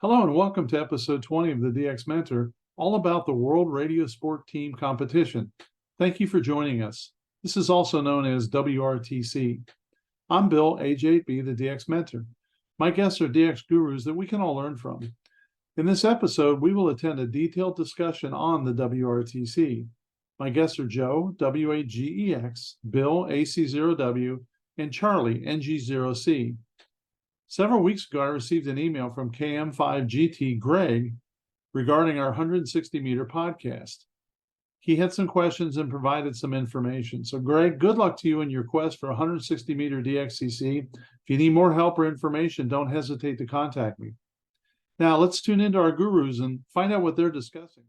Hello and welcome to episode 20 of the DX Mentor, all about the World Radio Sport Team Competition. Thank you for joining us. This is also known as WRTC. I'm Bill, age 8B, the DX Mentor. My guests are DX gurus that we can all learn from. In this episode, we will attend a detailed discussion on the WRTC. My guests are Joe, WAGEX, Bill, AC0W, and Charlie, NG0C. Several weeks ago, I received an email from KM5GT Greg regarding our 160-meter podcast. He had some questions and provided some information. So, Greg, good luck to you in your quest for 160-meter DXCC. If you need more help or information, don't hesitate to contact me. Now, let's tune into our gurus and find out what they're discussing.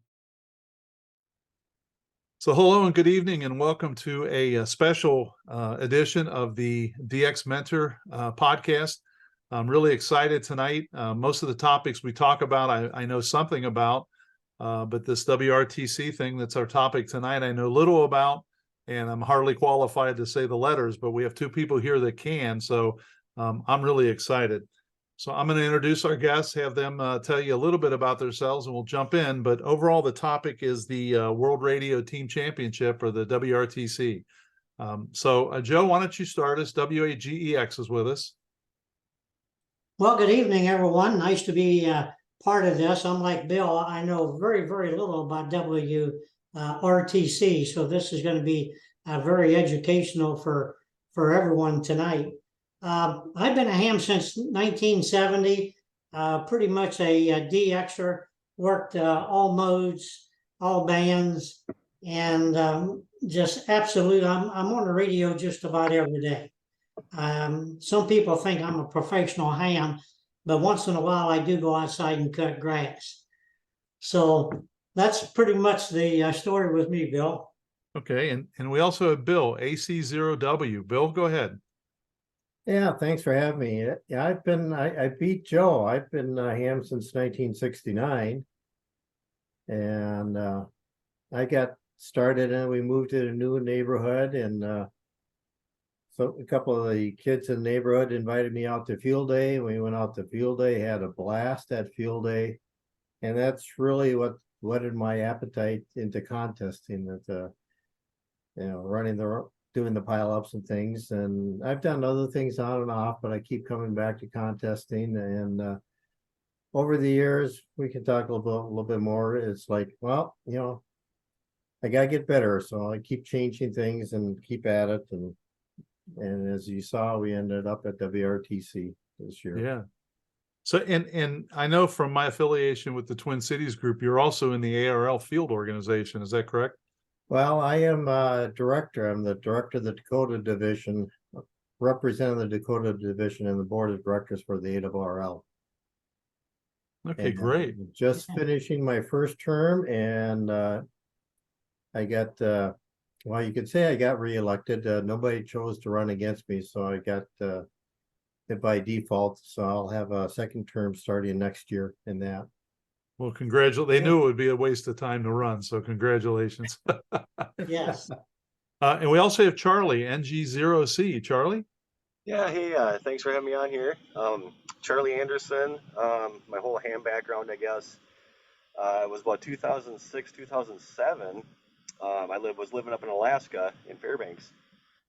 So, hello and good evening, and welcome to a special edition of the DX Mentor podcast. I'm really excited tonight. Most of the topics we talk about, I know something about, but this WRTC thing that's our topic tonight, I know little about, and I'm hardly qualified to say the letters, but we have two people here that can, so I'm really excited. So I'm going to introduce our guests, have them tell you a little bit about themselves, and we'll jump in. But overall, the topic is the World Radio Team Championship, or the WRTC. So Joe, why don't you start us? WAGEX is with us. Well, good evening, everyone. Nice to be part of this. Unlike Bill, I know very, very little about WRTC, so this is going to be very educational for everyone tonight. I've been a ham since 1970, pretty much a DXer, worked all modes, all bands, and just absolute. I'm on the radio just about every day. Some people think I'm a professional ham, but once in a while I do go outside and cut grass. So that's pretty much the story with me, Bill. Okay, and we also have Bill, AC0W. Bill, go ahead. Yeah, thanks for having me. Yeah, I beat Joe. I've been ham since 1969, and I got started and we moved to a new neighborhood, and so a couple of the kids in the neighborhood invited me out to field day. We went out to field day, had a blast at field day. And that's really what whetted my appetite into contesting, that doing the pile-ups and things. And I've done other things on and off, but I keep coming back to contesting. And over the years, we can talk a little bit more. It's like, well, I gotta get better. So I keep changing things and keep at it. And as you saw, we ended up at WRTC this year. Yeah. So, and I know from my affiliation with the Twin Cities group, you're also in the ARL field organization. Is that correct? Well, I am a director. I'm the director of the Dakota division, representing the Dakota division in the board of directors for the ARL. Okay, and great. Just finishing my first term, and I got well, you could say I got reelected. Nobody chose to run against me, so I got it by default. So I'll have a second term starting next year in that. Well, congratulations. They knew it would be a waste of time to run, so congratulations. Yes. And we also have Charlie, NG0C. Charlie? Yeah, hey, thanks for having me on here. Charlie Anderson, my whole ham background, I guess, was about 2006, 2007. I was living up in Alaska in Fairbanks,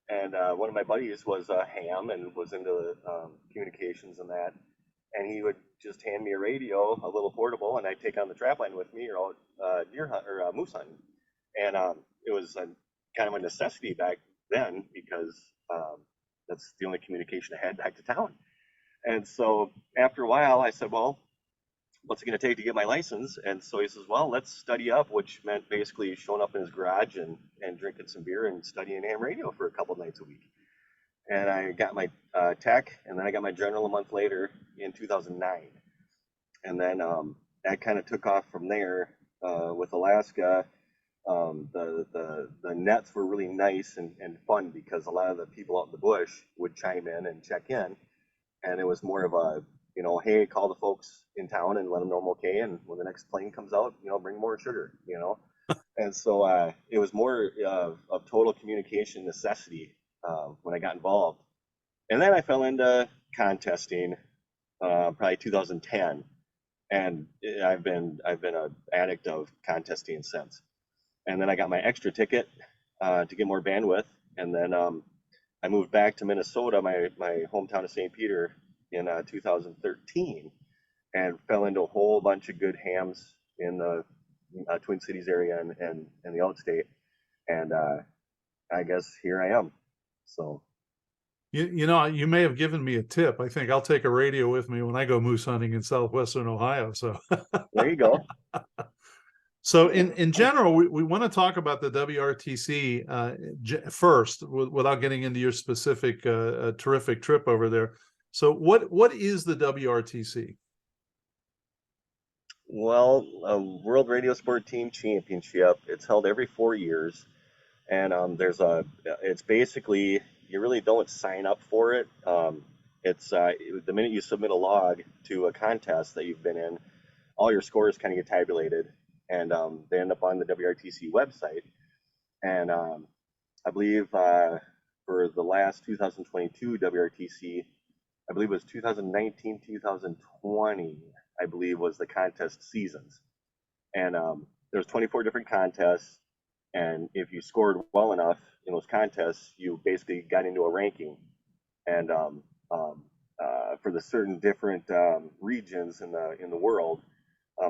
and one of my buddies was a ham and was into communications and that, and he would just hand me a radio, a little portable, and I'd take on the trap line with me or out deer hunt or moose hunting, and it was kind of a necessity back then because that's the only communication I had back to town. And so after a while, I said, well, what's it going to take to get my license? And so he says, well, let's study up, which meant basically showing up in his garage and drinking some beer and studying ham radio for a couple nights a week. And I got my tech, and then I got my general a month later in 2009. And then that kind of took off from there with Alaska. The nets were really nice and fun because a lot of the people out in the bush would chime in and check in. And it was more of a, hey, call the folks in town and let them know I'm okay. And when the next plane comes out, bring more sugar, And so it was more of total communication necessity when I got involved. And then I fell into contesting probably 2010. and I've been an addict of contesting since. And then I got my extra ticket to get more bandwidth, and then I moved back to Minnesota, my hometown of St. Peter, in 2013, and fell into a whole bunch of good hams in the Twin Cities area and the outstate, and I guess here I am. So You know, you may have given me a tip. I think I'll take a radio with me when I go moose hunting in southwestern Ohio. So, there you go. so in general, we want to talk about the WRTC first, without getting into your specific terrific trip over there. So, what is the WRTC? Well, World Radio Sport Team Championship. It's held every 4 years, and it's basically, you really don't sign up for it. It's the minute you submit a log to a contest that you've been in, all your scores kind of get tabulated, and they end up on the WRTC website. And I believe for the last 2022 WRTC, I believe it was 2019, 2020, I believe was the contest seasons. And there's 24 different contests, and if you scored well enough in those contests, you basically got into a ranking. And for the certain different regions in the world,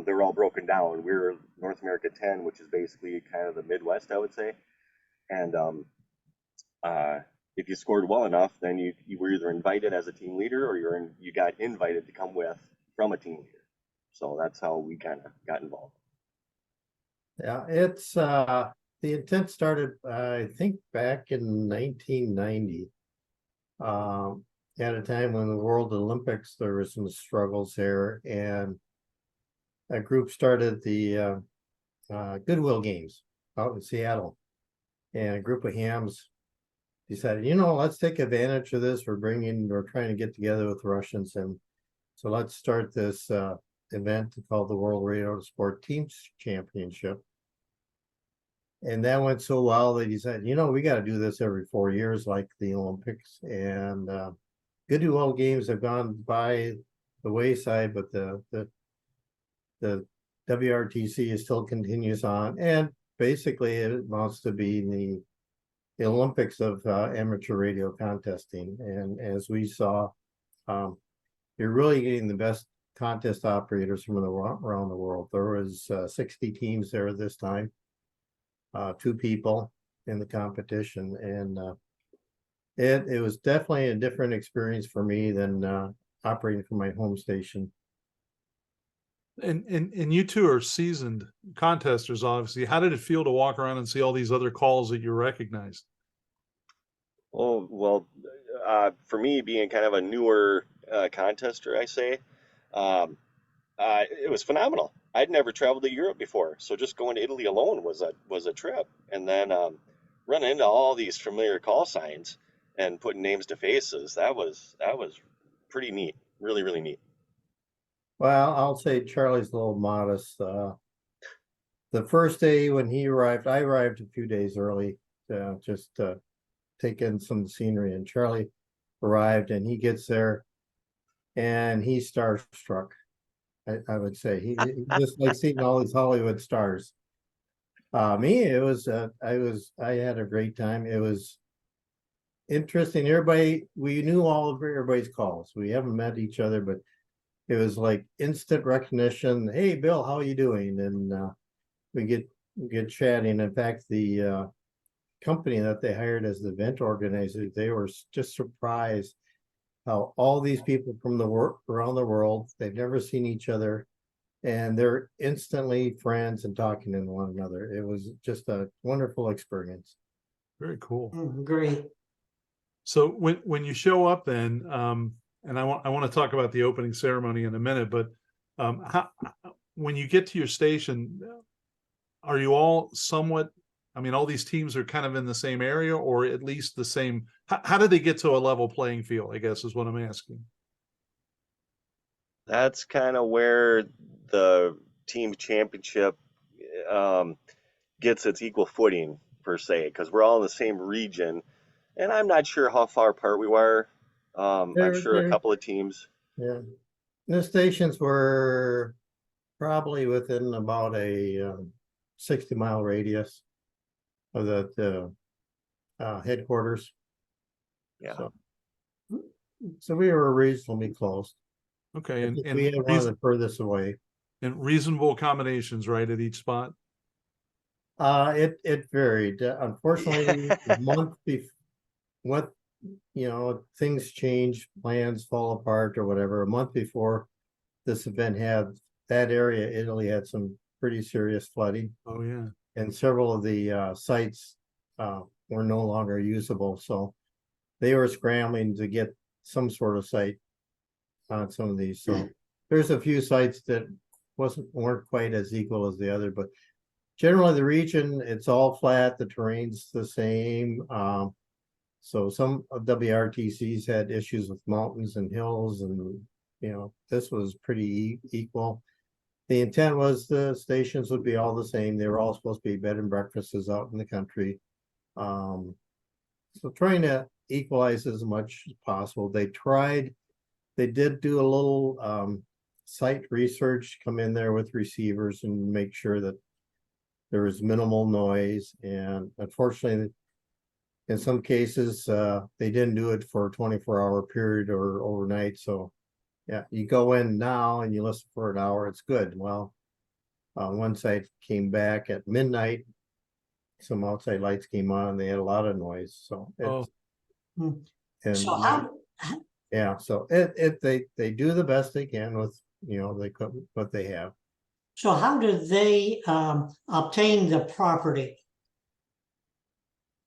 they were all broken down. We were North America 10, which is basically kind of the Midwest, I would say. And if you scored well enough, then you were either invited as a team leader, or you got invited to come with from a team leader. So that's how we kind of got involved. Yeah, it's the intent started, I think, back in 1990. At a time when the World Olympics, there were some struggles there, and a group started the Goodwill Games out in Seattle, and a group of hams decided, let's take advantage of this. We're trying to get together with the Russians, and so let's start this event called the World Radio Sport Teams Championship. And that went so well, they decided, we got to do this every 4 years, like the Olympics. And Goodwill Games have gone by the wayside, but the WRTC still continues on, and basically it amounts to be the Olympics of amateur radio contesting. And as we saw, you're really getting the best contest operators from around the world. There was 60 teams there this time, 2 people in the competition, and it was definitely a different experience for me than operating from my home station. And you two are seasoned contesters, obviously. How did it feel to walk around and see all these other calls that you recognized? Oh, well, for me, being kind of a newer contester, I say, it was phenomenal. I'd never traveled to Europe before, so just going to Italy alone was a trip. And then running into all these familiar call signs and putting names to faces, that was pretty neat. Really, really neat. Well, I'll say Charlie's a little modest. The first day when he arrived, I arrived a few days early, just to take in some scenery, and Charlie arrived, and he gets there and he's starstruck. I would say he just like seeing all these Hollywood stars. Me, it was I had a great time. It was interesting. We knew all of everybody's calls. We haven't met each other, but it was like instant recognition. Hey, Bill, how are you doing? And we get chatting. In fact, the company that they hired as the event organizer, they were just surprised how all these people from around the world, they've never seen each other, and they're instantly friends and talking to one another. It was just a wonderful experience. Very cool. Great. So when you show up, then, and I want to talk about the opening ceremony in a minute, but when you get to your station, are you all somewhat? I mean, all these teams are kind of in the same area, or at least the same. How did they get to a level playing field, I guess, is what I'm asking. That's kind of where the team championship gets its equal footing, per se, because we're all in the same region, and I'm not sure how far apart we were. I'm sure a couple of teams. Yeah, the stations were probably within about a 60-mile radius of the headquarters. Yeah. So we were reasonably close. Okay, I think we had one of the furthest away. and reasonable accommodations, right, at each spot? It varied. Unfortunately, a month what, things change, plans fall apart or whatever. A month before this event that area, Italy had some pretty serious flooding, Oh, yeah. and several of the sites were no longer usable. So they were scrambling to get some sort of site on some of these. So there's a few sites that weren't quite as equal as the other, but generally the region, it's all flat, the terrain's the same. So some of WRTCs had issues with mountains and hills, and this was pretty equal. The intent was the stations would be all the same. They were all supposed to be bed and breakfasts out in the country. So trying to equalize as much as possible. They did do a little site research, come in there with receivers and make sure that there was minimal noise. And unfortunately, in some cases, they didn't do it for a 24-hour period or overnight. So yeah, you go in now and you listen for an hour, it's good. Well, one site came back at midnight, some outside lights came on and they had a lot of noise. So it's, and So how, yeah, so they do the best they can with, what they have. so how did they obtain the property?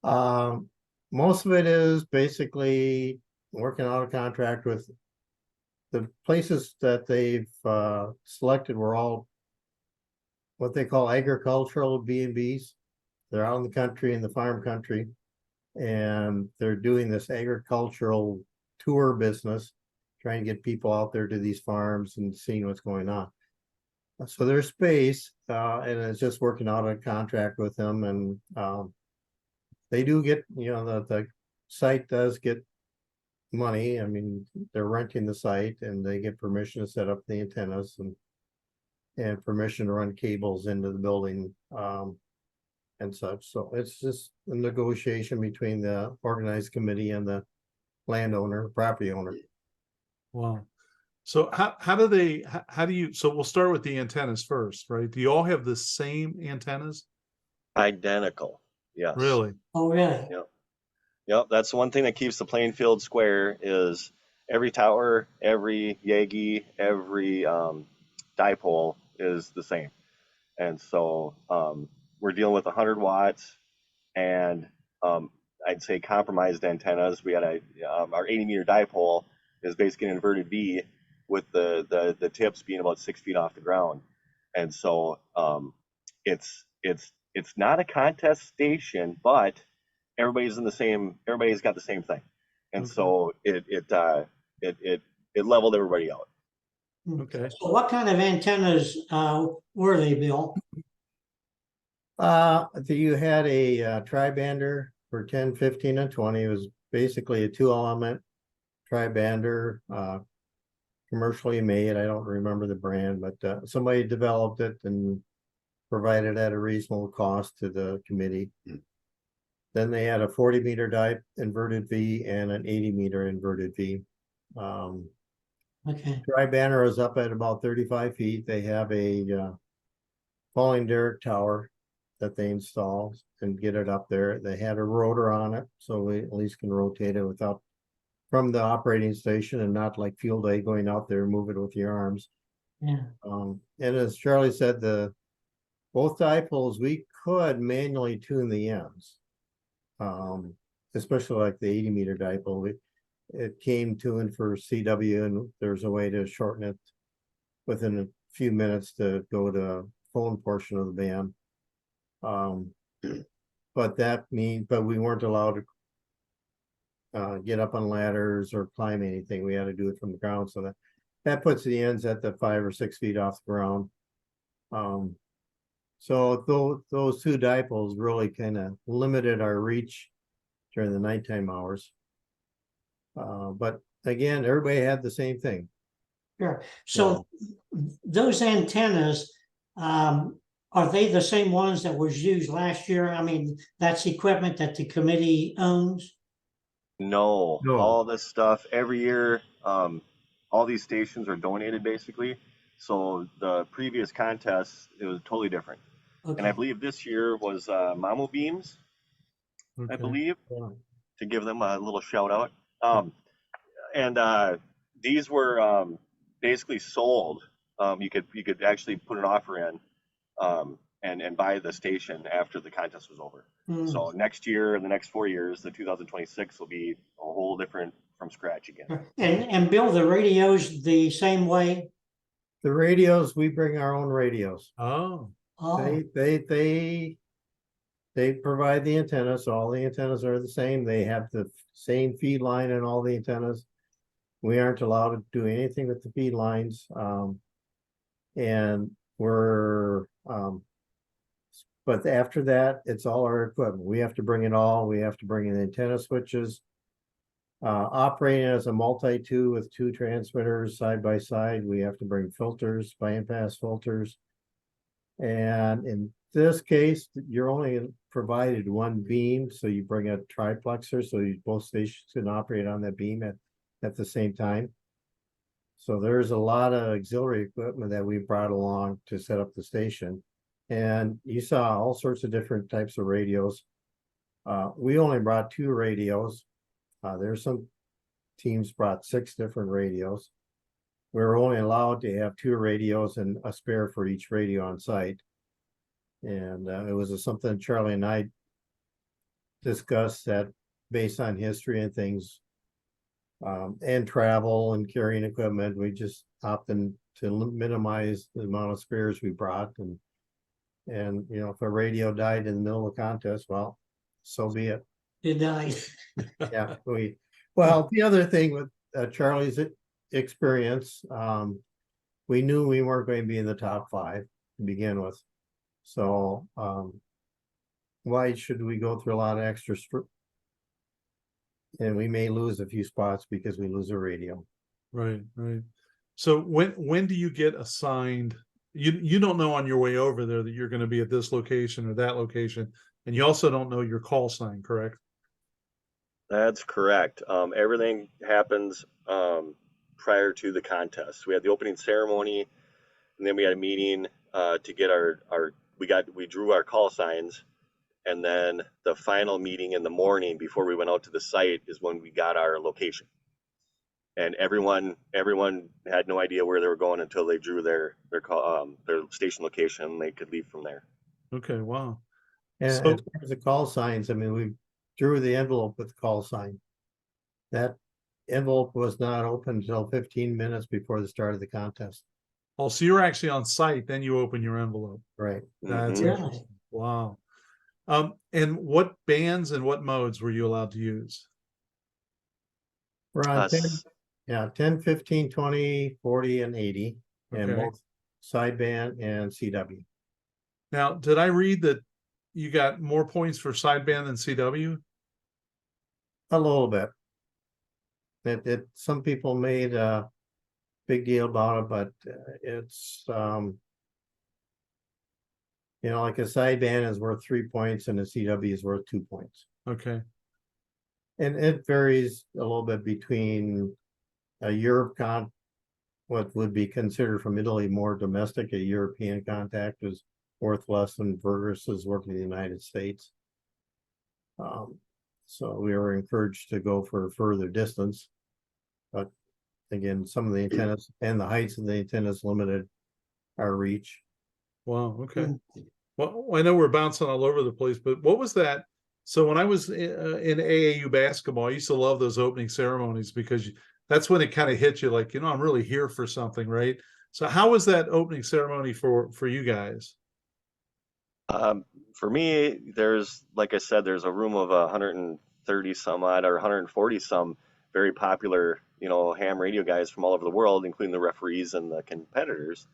Most of it is basically working out a contract with the places that they've selected were all what they call agricultural B&Bs. They're out in the country, in the farm country, and they're doing this agricultural tour business, trying to get people out there to these farms and seeing what's going on. So there's space, and it's just working out a contract with them, and they do get, the site does get money. I mean, they're renting the site and they get permission to set up the antennas and permission to run cables into the building and such. So it's just a negotiation between the organized committee and the landowner, property owner. Wow. So so we'll start with the antennas first, right? Do you all have the same antennas? Identical. Yes. Really? Oh, really? Yep. That's one thing that keeps the playing field square is every tower, every Yagi, every dipole is the same. And so we're dealing with 100 watts and I'd say compromised antennas. We had our 80-meter dipole is basically an inverted V with the tips being about 6 feet off the ground. And so it's not a contest station, but everybody's got the same thing. And so it leveled everybody out. Okay. So what kind of antennas were they, Bill? You had a tri-bander for 10, 15, and 20. It was basically a 2-element tri-bander, commercially made. I don't remember the brand, but somebody developed it and provided at a reasonable cost to the committee. Then they had a 40-meter inverted V and an 80-meter inverted V. Okay. Tri-banner is up at about 35 feet. They have a falling derrick tower that they install and get it up there. They had a rotor on it, so we at least can rotate it from the operating station and not like field day going out there and move it with your arms. Yeah. And as Charlie said, both dipoles, we could manually tune the ends. Especially like the 80-meter dipole. It came tuned for CW and there's a way to shorten it within a few minutes to go to phone portion of the band. But we weren't allowed to get up on ladders or climb anything. We had to do it from the ground. So that puts the ends at the 5 or 6 feet off the ground. So those two dipoles really kind of limited our reach during the nighttime hours. But again, everybody had the same thing. Sure. So those antennas, are they the same ones that was used last year? I mean, that's equipment that the committee owns? No, No. all this stuff every year, all these stations are donated basically. So the previous contests, it was totally different. And I Okay. believe this year was Mamo Beams, I Okay. believe, Yeah. to give them a little shout out. And these were basically sold. You could actually put an offer in and buy the station after the contest was over. Mm. So next year, the next 4 years, the 2026 will be a whole different from scratch again. And build the radios the same way? The radios, we bring our own radios. Oh, Oh, They provide the antennas, so all the antennas are the same. They have the same feed line and all the antennas. We aren't allowed to do anything with the feed lines. And but after that, it's all our equipment. We have to bring it all. We have to bring in antenna switches. Operating as a multi-two with two transmitters side by side, we have to bring filters, bandpass filters. And in this case, you're only provided one beam, so you bring a triplexer, so both stations can operate on that beam at the same time. So there's a lot of auxiliary equipment that we brought along to set up the station. And you saw all sorts of different types of radios. We only brought 2 radios. There's some teams brought 6 different radios. We were only allowed to have 2 radios and a spare for each radio on site. And it was something Charlie and I discussed that based on history and things, and travel and carrying equipment, we just opted to minimize the amount of spares we brought. And you know, if a radio died in the middle of the contest, well, so be it. it died. Yeah, well, the other thing with Charlie's experience, we knew we weren't going to be in the top 5 to begin with. So why should we go through a lot of extra and we may lose a few spots because we lose a radio. right, right. So when do you get assigned? You don't know on your way over there that you're going to be at this location or that location, and you also don't know your call sign, correct? That's correct. Everything happens prior to the contest. We had the opening ceremony, and then we had a meeting to get we drew our call signs, and then the final meeting in the morning before we went out to the site is when we got our location. And everyone had no idea where they were going until they drew their station location. They could leave from there. Okay, wow. And So- as far as the call signs, I mean, we drew the envelope with the call sign. That envelope was not open until 15 minutes before the start of the contest. Oh, so you're actually on site, then you open your envelope. Right. That's Mhm. Really? interesting. Wow. And what bands and what modes were you allowed to use? We're on 10, Us. 10, 15, 20, 40, and 80, and Okay. both sideband and CW. Now, did I read that you got more points for sideband than CW? A little bit. Some people made a big deal about it, but it's you know, like a sideband is worth 3 points and a CW is worth 2 points. Okay. And it varies a little bit between a what would be considered from Italy more domestic, a European contact is worth less than versus working in the United States. So we were encouraged to go for further distance. But again, some of the antennas and the heights of the antennas limited our reach. Wow. Okay. Well, I know we're bouncing all over the place, but what was that? So when I was in AAU basketball, I used to love those opening ceremonies because that's when it kind of hit you like, you know, I'm really here for something, right? So how was that opening ceremony for you guys? For me, like I said, there's a room of 130 some odd or 140 some very popular, you know, ham radio guys from all over the world, including the referees and the competitors.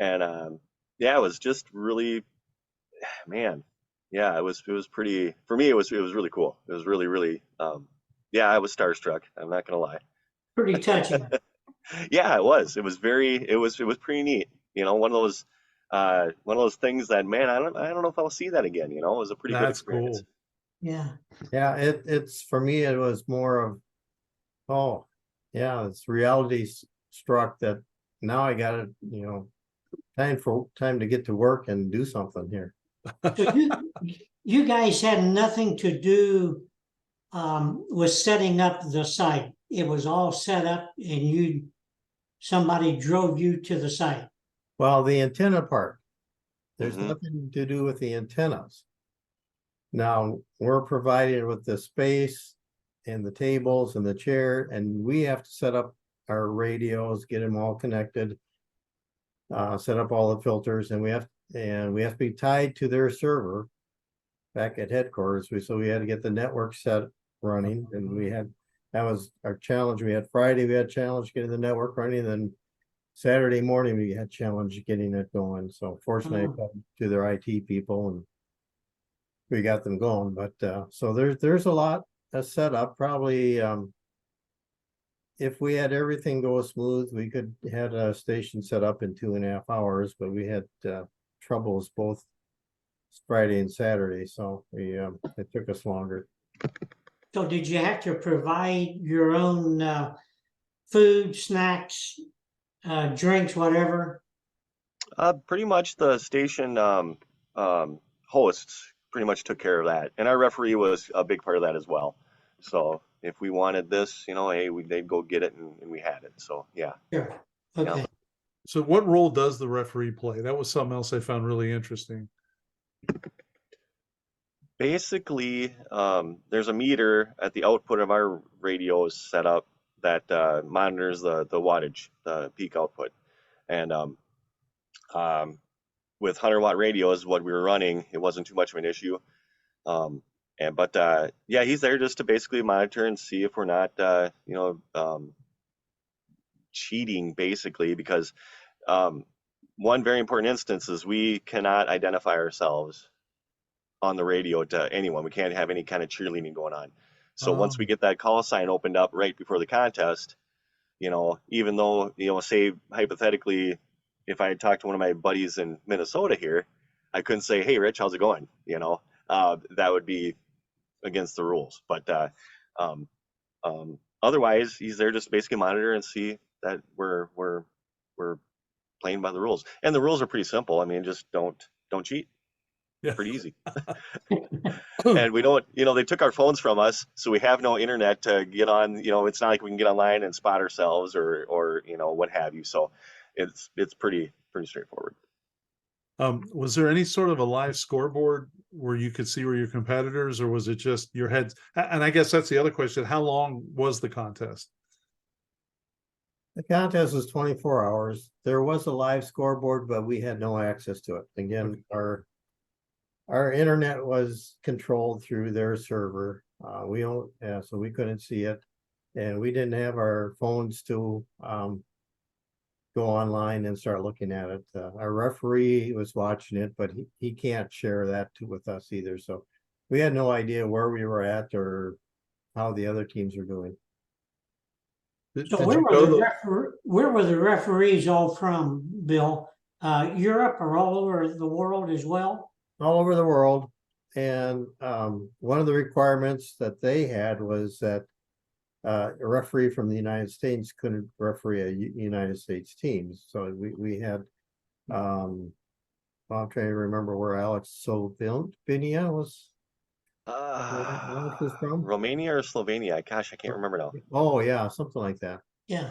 And yeah, it was just really, man, yeah, it was pretty, for me, it was really cool. It was really, really, yeah, I was starstruck. I'm not gonna lie. Pretty touching. Yeah, it was. It was pretty neat. You know, one of those things that, man, I don't know if I'll see that again. You know, it was a pretty good That's experience. cool. Yeah. Yeah, it's for me, it was more of, oh, yeah, it's reality struck that now I got to, time to get to work and do something here. So you guys had nothing to do with setting up the site. It was all set up and somebody drove you to the site. Well, the antenna part, there's Hmm. nothing to do with the antennas. Now, we're provided with the space and the tables and the chair, and we have to set up our radios, get them all connected, set up all the filters, and we have to be tied to their server back at headquarters. So we had to get the network set running, and that was our challenge. We had Friday, we had challenge getting the network running, then Saturday morning we had challenge getting it going. So fortunately, I talked to their IT people and we got them going. But so there's a lot set up. Probably if we had everything go smooth, we could had a station set up in 2.5 hours, but we had troubles both Friday and Saturday, so it took us longer. So did you have to provide your own food, snacks, drinks, whatever? Pretty much the station hosts pretty much took care of that, and our referee was a big part of that as well. So if we wanted this, you know, hey, they'd go get it, and we had it. So yeah. Sure. Okay. So what role does the referee play? That was something else I found really interesting. Basically, there's a meter at the output of our radios set up that monitors the wattage, the peak output, and with 100-watt radios, what we were running, it wasn't too much of an issue. Um, but yeah, he's there just to basically monitor and see if we're not, cheating, basically, because one very important instance is we cannot identify ourselves on the radio to anyone. We can't have any kind of cheerleading going on. So once we get that call sign opened up right before the contest, you know, even though, you know, say hypothetically, if I had talked to one of my buddies in Minnesota here, I couldn't say, "Hey, Rich, how's it going?" You know, that would be against the rules. But um, otherwise, he's there just to basically monitor and see that we're playing by the rules. And the rules are pretty simple. I mean, just don't cheat. Yeah. Pretty easy. And we don't, you know, they took our phones from us, so we have no internet to get on. You know, it's not like we can get online and spot ourselves or you know, what have you. So it's pretty straightforward. Was there any sort of a live scoreboard where you could see where your competitors, or was it just your heads? And I guess that's the other question. How long was the contest? The contest was 24 hours. There was a live scoreboard, but we had no access to it. Again, Okay. our internet was controlled through their server. So we couldn't see it, and we didn't have our phones to go online and start looking at it. Our referee was watching it, but he can't share that with us either. So we had no idea where we were at or how the other teams were doing. So where were the referees all from, Bill? Europe or all over the world as well? All over the world. And one of the requirements that they had was that a referee from the United States couldn't referee a United States team. So we had, I'm trying to remember where Alex Slovenia was. Alex was from Romania or Slovenia? Gosh, I can't remember now. Oh yeah, something like that. Yeah.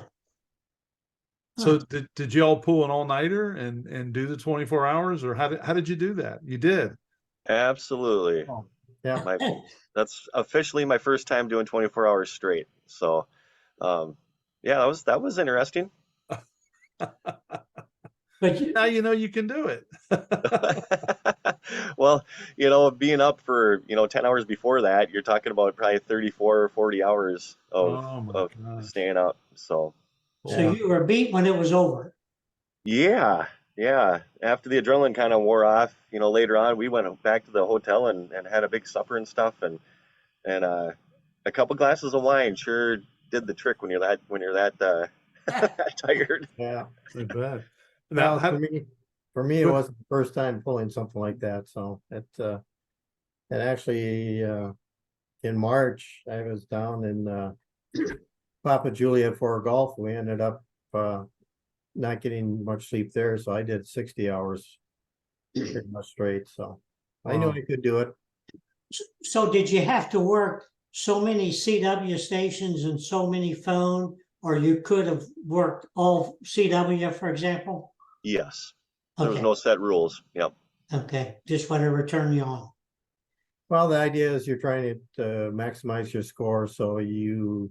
So did you all pull an all-nighter and do the 24 hours, or how did you do that? You did. Absolutely. Oh, yeah. That's officially my first time doing 24 hours straight. So, yeah, that was interesting. But Now you know you can do it. Well, you know, being up for, you know, 10 hours before that, you're talking about probably 34 or 40 hours Oh my of gosh. staying up. So, you were beat when it was over. yeah, yeah. After the adrenaline kind of wore off, you know, later on, we went back to the hotel and had a big supper and stuff, and a couple glasses of wine sure did the trick when you're that tired. Yeah. I bet. Now, Well, for me, it Good. wasn't the first time pulling something like that. So and actually, in March, I was down in Papa Juliet for golf. We ended up not getting much sleep there, so I did 60 hours pretty much straight. So I knew Wow. I could do it. So did you have to work so many CW stations and so many phone, or you could have worked all CW, for example? Yes. There was Okay, no set rules. Yep. okay, just whatever turn you on. Well, the idea is you're trying to maximize your score, so you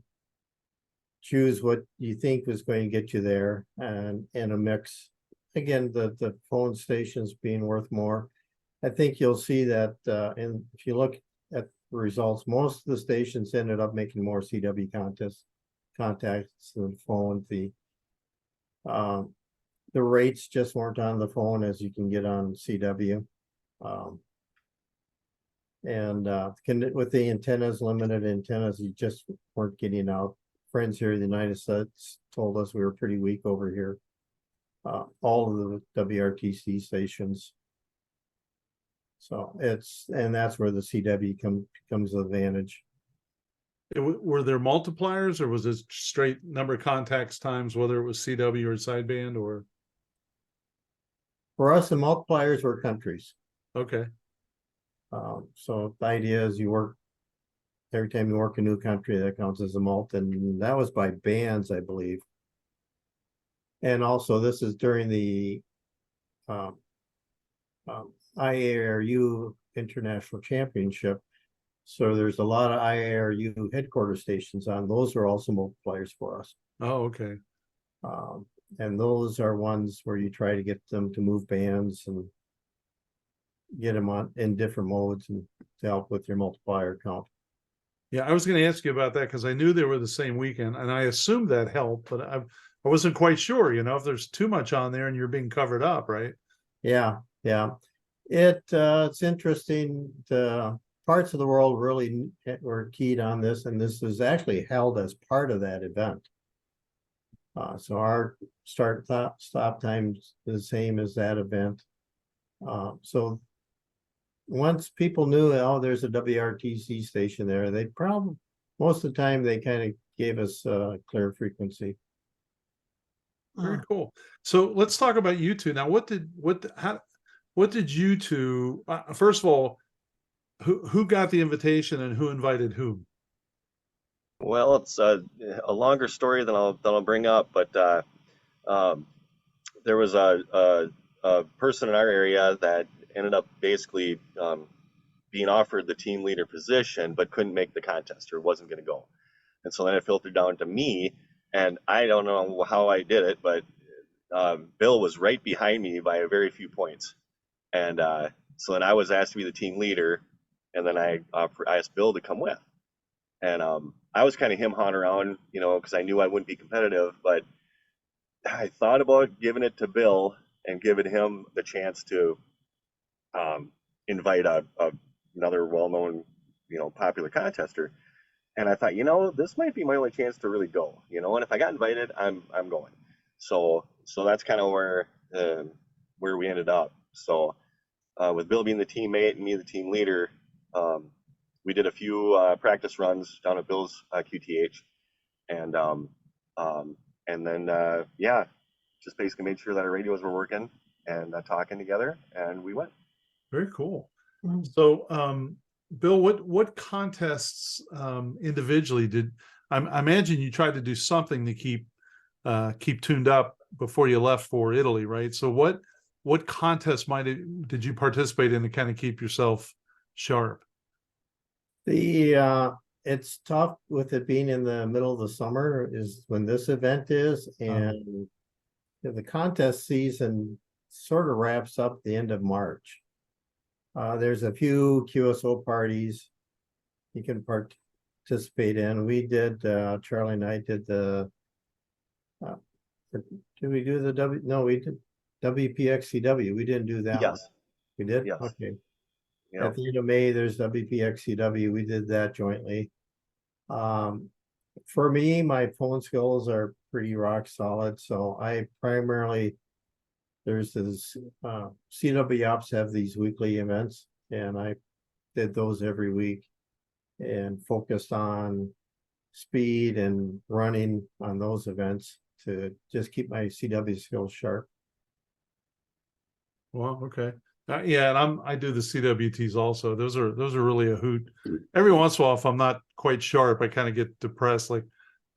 choose what you think was going to get you there, and in a mix. Again, the phone stations being worth more. I think you'll see that, and if you look at the results, most of the stations ended up making more CW contacts than phone. The rates just weren't on the phone as you can get on CW. With the antennas, limited antennas, you just weren't getting out. Friends here in the United States told us we were pretty weak over here. All of the WRTC stations. So that's where the CW comes advantage. Were there multipliers, or was it straight number of contacts times, whether it was CW or sideband, or? For us, the multipliers were countries. Okay. So the idea is every time you work a new country, that counts as a mult, and that was by bands, I believe. And also, this is during the IARU International Championship. So there's a lot of IARU headquarters stations on. Those are also multipliers for us. Oh, okay. And those are ones where you try to get them to move bands and get them on in different modes and to help with your multiplier count. Yeah, I was going to ask you about that because I knew they were the same weekend, and I assumed that helped, but I wasn't quite sure, if there's too much on there and you're being covered up, right? Yeah. It's interesting. The parts of the world really were keyed on this, and this is actually held as part of that event. So our stop time's the same as that event. So once people knew, oh, there's a WRTC station there, most of the time they kind of gave us a clear frequency. Very cool. So let's talk about you two now. What did you two? First of all, who got the invitation and who invited whom? Well, it's a longer story than I'll bring up, but there was a person in our area that ended up basically being offered the team leader position, but couldn't make the contest or wasn't going to go. And so then it filtered down to me, and I don't know how I did it, but Bill was right behind me by a very few points. And so then I was asked to be the team leader, and then I asked Bill to come with. And I was kind of him-hawing around, because I knew I wouldn't be competitive, but I thought about giving it to Bill and giving him the chance to invite another well-known, popular contester. And I thought, this might be my only chance to really go, and if I got invited, I'm going. So that's kind of where we ended up. So with Bill being the teammate and me the team leader, we did a few practice runs down at Bill's QTH, and then just basically made sure that our radios were working and talking together, and we went. Very cool. So, Bill, what contests individually did I imagine you tried to do something to keep tuned up before you left for Italy, right? So what contests did you participate in to kind of keep yourself sharp? It's tough with it being in the middle of the summer is when this event is, and the contest season sort of wraps up the end of March. There's a few QSO parties you can participate in. We did, Charlie and I did did we do the no, we did WPXCW. We didn't do that one. Yes. We did? Yes. Okay. Yep. At the end of May, there's WPXCW. We did that jointly. For me, my phone skills are pretty rock solid. So I primarily, there's this, CW ops have these weekly events, and I did those every week and focused on speed and running on those events to just keep my CW skills sharp. Well, okay. Yeah, and I do the CWTs also. Those are really a hoot. Every once in a while, if I'm not quite sharp, I kind of get depressed. Like,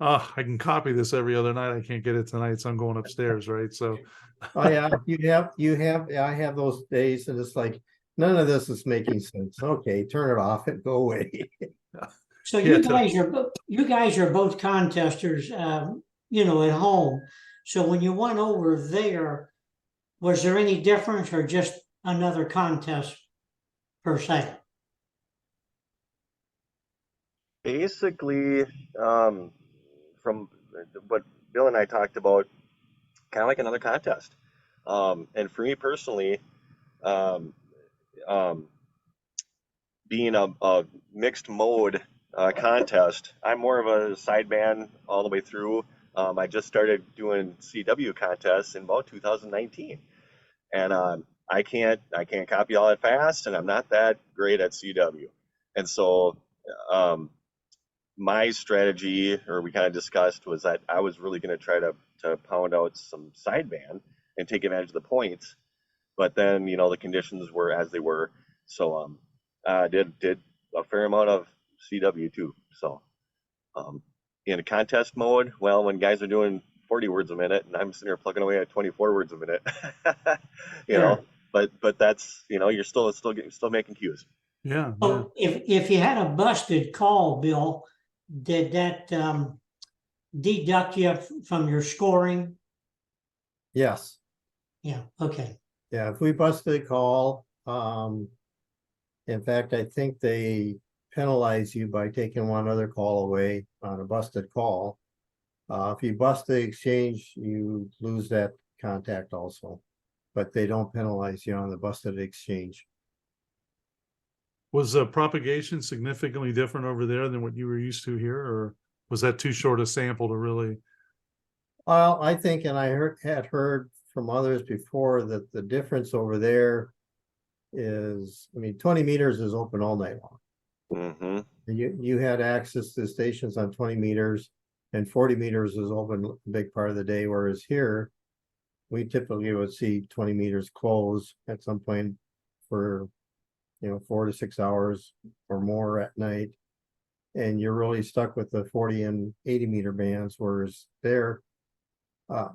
I can copy this every other night. I can't get it tonight, so I'm going upstairs, right? So, Oh yeah, I have those days, and it's like none of this is making sense. Okay, turn it off and go away. So Yeah. you guys are both contesters, at home. So when you went over there, was there any difference or just another contest per se? Basically, from what Bill and I talked about, kind of like another contest. And for me personally, um, um, being a mixed mode contest, I'm more of a sideband all the way through. I just started doing CW contests in about 2019, and I can't copy all that fast, and I'm not that great at CW, and so um, my strategy, or we kind of discussed, was that I was really going to try to pound out some sideband and take advantage of the points. But then, the conditions were as they were. So I did a fair amount of CW too. So in a contest mode, well, when guys are doing 40 words a minute and I'm sitting here plugging away at 24 words a minute, you Sure. know, but that's, you're still making cues. yeah. So if you had a busted call, Bill, did that deduct you from your scoring? Yes. Yeah, okay. Yeah, if we busted a call, in fact, I think they penalize you by taking one other call away on a busted call. If you bust the exchange, you lose that contact also, but they don't penalize you on the busted exchange. Was propagation significantly different over there than what you were used to here, or was that too short a sample to really? Well, I think, and I had heard from others before, that the difference over there is, 20 meters is open all night long. Mm-hmm. You had access to stations on 20 meters, and 40 meters is open a big part of the day, whereas here we typically would see 20 meters close at some point for 4 to 6 hours or more at night, and you're really stuck with the 40 and 80 meter bands, whereas there,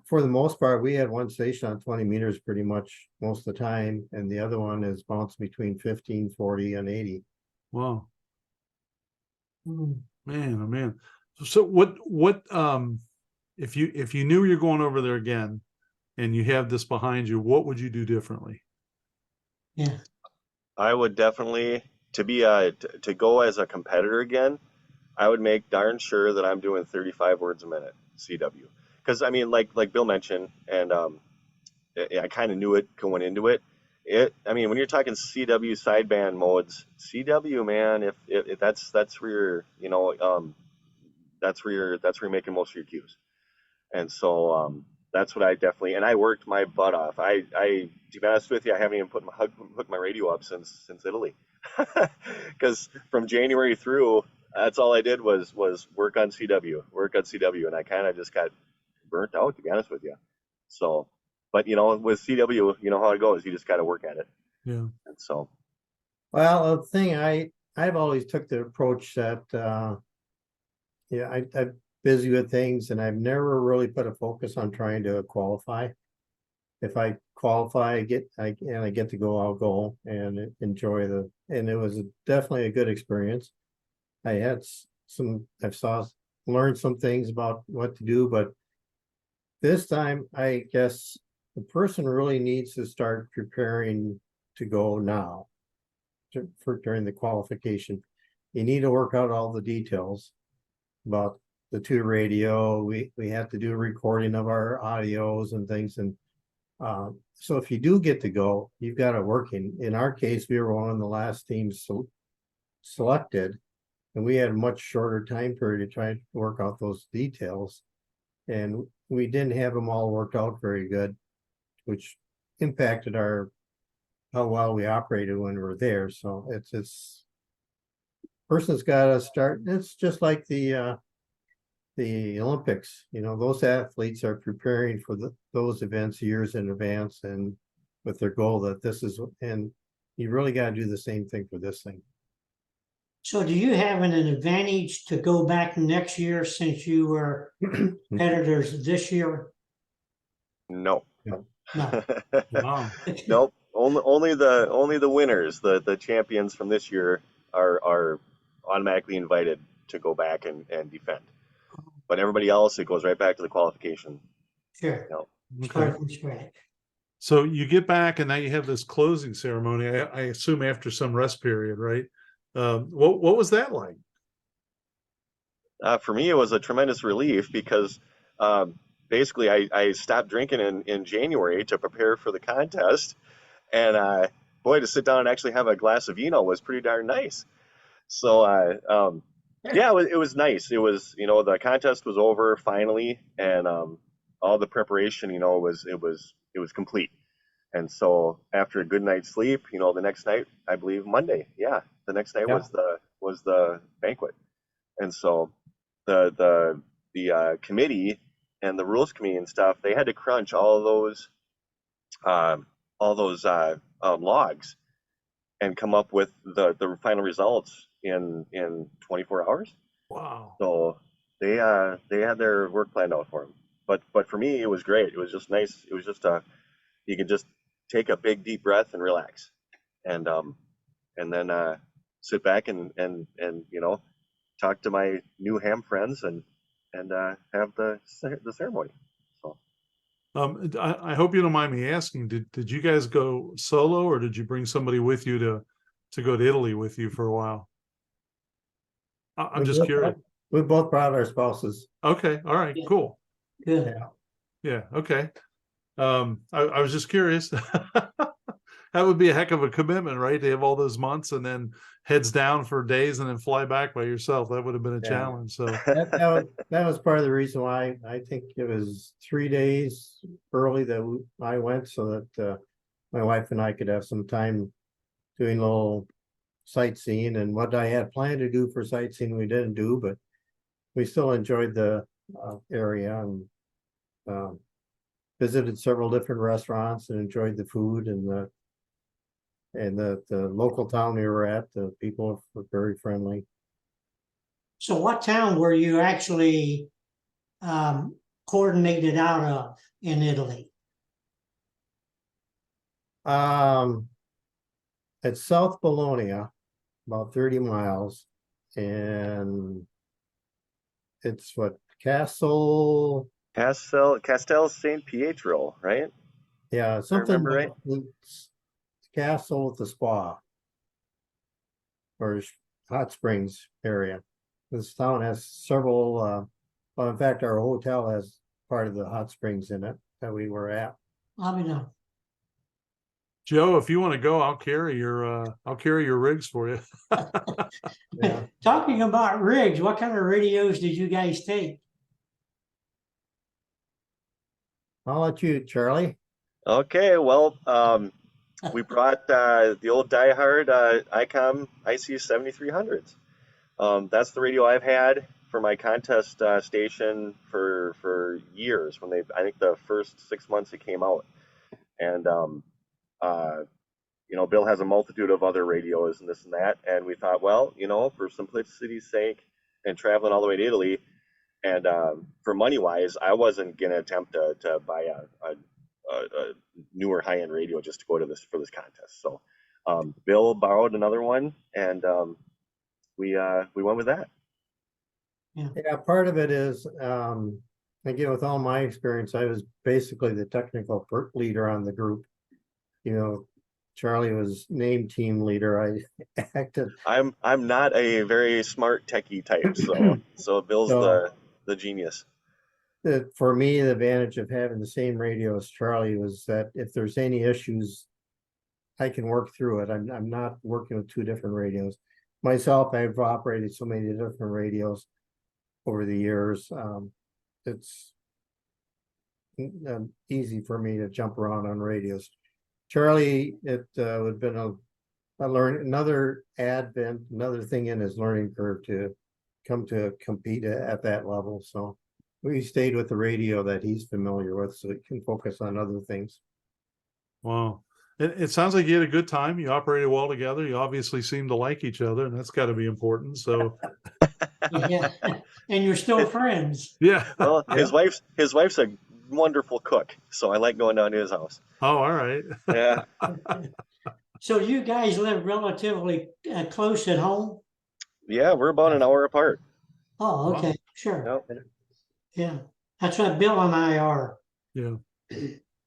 for the most part, we had one station on 20 meters pretty much most of the time, and the other one is bounced between 15, 40, and 80. Wow, Mm. man, oh man. So what if you knew you're going over there again and you have this behind you, what would you do differently? Yeah. I would definitely, to go as a competitor again, I would make darn sure that I'm doing 35 words a minute CW. Because like Bill mentioned, and I kind of knew it going into it. When you're talking CW sideband modes, CW, man, if that's where you're making most of your cues. And so that's what I definitely, and I worked my butt off. I to be honest with you, I haven't even hooked my radio up since Italy, because from January through, that's all I did was work on CW, and I kind of just got burnt out, to be honest with you. So, but with CW, you know how it goes. You just got to work at it. Yeah. And so, Well, the thing I've always took the approach that I'm busy with things, and I've never really put a focus on trying to qualify. If I qualify, I get to go, I'll go and enjoy and it was definitely a good experience. I had learned some things about what to do, but this time I guess the person really needs to start preparing to go now during the qualification. You need to work out all the details about the two radio. We have to do a recording of our audios and things, and so if you do get to go, you've got it working. In our case, we were one of the last teams selected, and we had a much shorter time period to try to work out those details. And we didn't have them all worked out very good, which impacted how well we operated when we were there. So it's person's got to start. It's just like the Olympics. Those athletes are preparing for those events years in advance, and with their goal that this is, and you really got to do the same thing for this thing. So do you have an advantage to go back next year since you were competitors this year? No. No. Wow. Nope. Only the winners, the champions from this year are automatically invited to go back and defend. But everybody else, it goes right back to the qualification. Sure. No. Start from scratch. So you get back and now you have this closing ceremony. I assume after some rest period, right? What was that like? For me, it was a tremendous relief because basically I stopped drinking in January to prepare for the contest. And boy, to sit down and actually have a glass of vino was pretty darn nice. So yeah, it was nice. It was, the contest was over finally, and all the preparation, it was complete. And so after a good night's sleep, the next night, I believe Monday, yeah, the next night was the banquet. And so the committee and the rules committee and stuff, they had to crunch all those logs and come up with the final results in 24 hours. Wow. So they had their work planned out for them. But for me, it was great. It was just nice. It was just you could just take a big deep breath and relax, and then sit back and talk to my new ham friends and have the ceremony. So I hope you don't mind me asking, did you guys go solo or did you bring somebody with you to go to Italy with you for a while? I'm just curious. We both brought our spouses. Okay. All right. Yeah. Cool. Good. Yeah. Okay. I was just curious. That would be a heck of a commitment, right? To have all those months and then heads down for days and then fly back by yourself. That would have been a challenge. So that was part of the reason why I think it was 3 days early that I went, so that my wife and I could have some time doing a little sightseeing. And what I had planned to do for sightseeing we didn't do, but we still enjoyed the area and visited several different restaurants and enjoyed the food and the local town we were at. The people were very friendly. So what town were you actually coordinated out of in Italy? It's South Bologna, about 30 miles, and it's what, Castel St. Pietro, right? Yeah, something remember right? Castle with the spa or hot springs area. This town has several, well, in fact, our hotel has part of the hot springs in it that we were at. Let me know. Joe, if you want to go, I'll carry your rigs for you. Yeah. Talking about rigs, what kind of radios did you guys take? I'll let you, Charlie. Okay, well, we brought the old diehard ICOM IC 7300s. That's the radio I've had for my contest station for years. I think the first 6 months it came out, and Bill has a multitude of other radios and this and that, and we thought, well, for simplicity's sake and traveling all the way to Italy, and for money wise, I wasn't gonna attempt to buy a newer high-end radio just to go to for this contest. So Bill borrowed another one, and we went with that. Yeah, part of it is, again, with all my experience, I was basically the technical leader on the group. Charlie was named team leader. I acted. I'm not a very smart techie type, so Bill's the genius. For me, the advantage of having the same radio as Charlie was that if there's any issues, I can work through it. I'm not working with two different radios. Myself, I've operated so many different radios over the years. easy for me to jump around on radios. Charlie, it would have been another thing in his learning curve to come to compete at that level. So we stayed with the radio that he's familiar with, so he can focus on other things. Wow. It sounds like you had a good time. You operated well together. You obviously seem to like each other, and that's got to be important. So, Yeah, and you're still friends. yeah. Well, his wife's a wonderful cook, so I like going down to his house. Oh, all right. Yeah. So you guys live relatively close at home? Yeah, we're about an hour apart. Oh, Wow. okay, sure. Yep. Yeah, that's what Bill and I are Yeah. at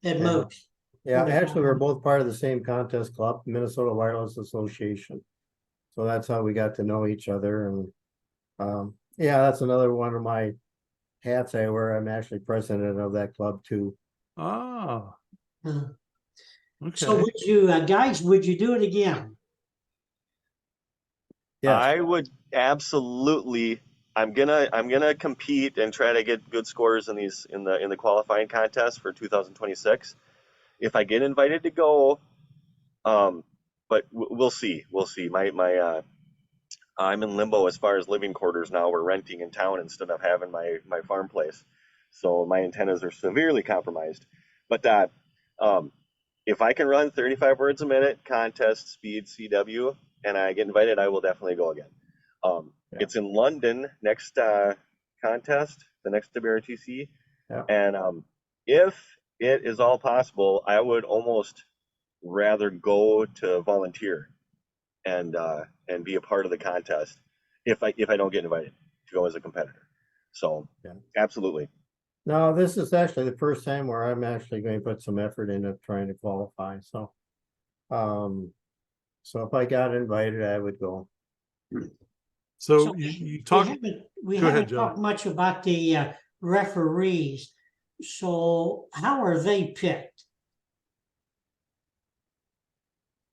Yeah. most. Yeah, actually, we're both part of the same contest club, Minnesota Wireless Association. So that's how we got to know each other. And yeah, that's another one of my hats I wear. I'm actually president of that club too. Ah, Uh, okay. So would you, guys, would you do it again? Yes, I would absolutely. I'm gonna compete and try to get good scores in the qualifying contest for 2026. If I get invited to go, but we'll see. We'll see. I'm in limbo as far as living quarters now. We're renting in town instead of having my farm place, so my antennas are severely compromised. But if I can run 35 words a minute contest speed CW and I get invited, I will definitely go again. Yeah. It's in London next contest, the next WRTC, Yeah. and if it is all possible, I would almost rather go to volunteer and be a part of the contest if I don't get invited to go as a competitor. So Yeah. absolutely. no, this is actually the first time where I'm actually going to put some effort into trying to qualify. So, so if I got invited, I would go. So you talk. We Go ahead, haven't Joe. talked much about the referees. So how are they picked?